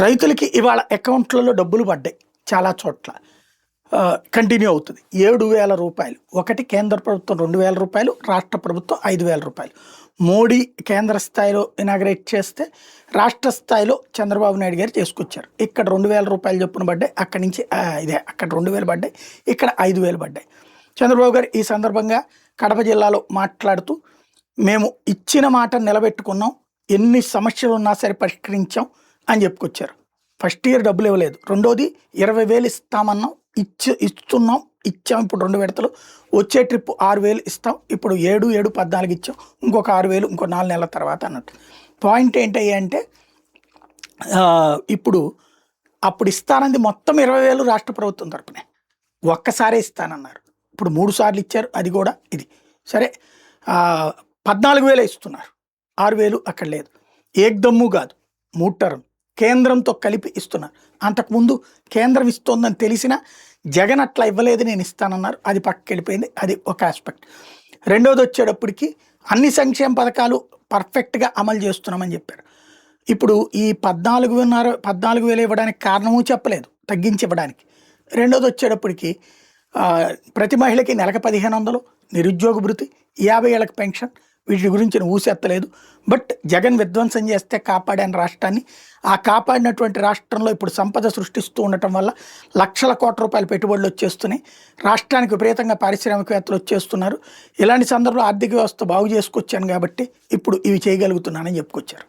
రైతులకి ఇవాళ అకౌంట్లలో డబ్బులు పడ్డాయి చాలా చోట్ల. కంటిన్యూ అవుతుంది. 7,000 రూపాయలు. ఒకటి కేంద్ర ప్రభుత్వం 2,000 రూపాయలు, రాష్ట్ర ప్రభుత్వం 5,000 రూపాయలు. మోడీ కేంద్ర స్థాయిలో ఇనాగ్రేట్ చేస్తే రాష్ట్ర స్థాయిలో చంద్రబాబు నాయుడు గారు చేసుకొచ్చారు. ఇక్కడ 2,000 రూపాయలు చొప్పున పడ్డాయి. అక్కడి నుంచి ఇదే అక్కడ 2,000 పడ్డాయి, ఇక్కడ 5,000 పడ్డాయి. చంద్రబాబు గారు ఈ సందర్భంగా కడప జిల్లాలో మాట్లాడుతూ, మేము ఇచ్చిన మాట నిలబెట్టుకున్నాం, ఎన్ని సమస్యలు ఉన్నా సరే పరిష్కరించాం అని చెప్పుకొచ్చారు. ఫస్ట్ ఇయర్ డబ్బులు ఇవ్వలేదు. రెండోది 20,000 ఇస్తామన్నాం, ఇస్తున్నాం, ఇచ్చాం. ఇప్పుడు 2 విడతలు. వచ్చే ట్రిప్ 6,000 ఇస్తాం. ఇప్పుడు 7, 14 ఇచ్చాం. ఇంకొక 6,000 ఇంకో 4 నెలల తర్వాత అన్నట్టు. పాయింట్ ఏంటయ్యా అంటే, ఇప్పుడు అప్పుడు ఇస్తానంది మొత్తం 20,000 రాష్ట్ర ప్రభుత్వం తరపునే. ఒక్కసారే ఇస్తానన్నారు. ఇప్పుడు 3 సార్లు ఇచ్చారు. అది కూడా ఇది సరే. 14,000 ఇస్తున్నారు. 6,000 అక్కడ లేదు. ఏకదమ్ము కాదు, 3 టర్మ్ కేంద్రంతో కలిపి ఇస్తున్నారు. అంతకుముందు కేంద్రం ఇస్తోందని తెలిసినా జగన్ అట్లా ఇవ్వలేదు, నేను ఇస్తానన్నారు. అది పక్కకి వెళ్ళిపోయింది. అది ఒక ఆస్పెక్ట్. రెండోది వచ్చేటప్పటికి అన్ని సంక్షేమ పథకాలు పర్ఫెక్ట్గా అమలు చేస్తున్నామని చెప్పారు. ఇప్పుడు ఈ 14,000 ఇవ్వడానికి కారణము చెప్పలేదు, తగ్గించి ఇవ్వడానికి. రెండోది వచ్చేటప్పటికి ప్రతి మహిళకి నెలకు 1,500, నిరుద్యోగ భృతి, 50 ఏళ్ళకి పెన్షన్, వీటి గురించి ఊసెత్తలేదు. బట్ జగన్ విధ్వంసం చేస్తే కాపాడాను రాష్ట్రాన్ని. ఆ కాపాడినటువంటి రాష్ట్రంలో ఇప్పుడు సంపద సృష్టిస్తూ ఉండటం వల్ల లక్షల కోట్ల రూపాయల పెట్టుబడులు వచ్చేస్తున్నాయి. రాష్ట్రానికి విపరీతంగా పారిశ్రామికవేత్తలు వచ్చేస్తున్నారు. ఇలాంటి సందర్భంలో ఆర్థిక వ్యవస్థ బాగు చేసుకొచ్చాను కాబట్టి ఇప్పుడు ఇవి చేయగలుగుతున్నానని చెప్పుకొచ్చారు.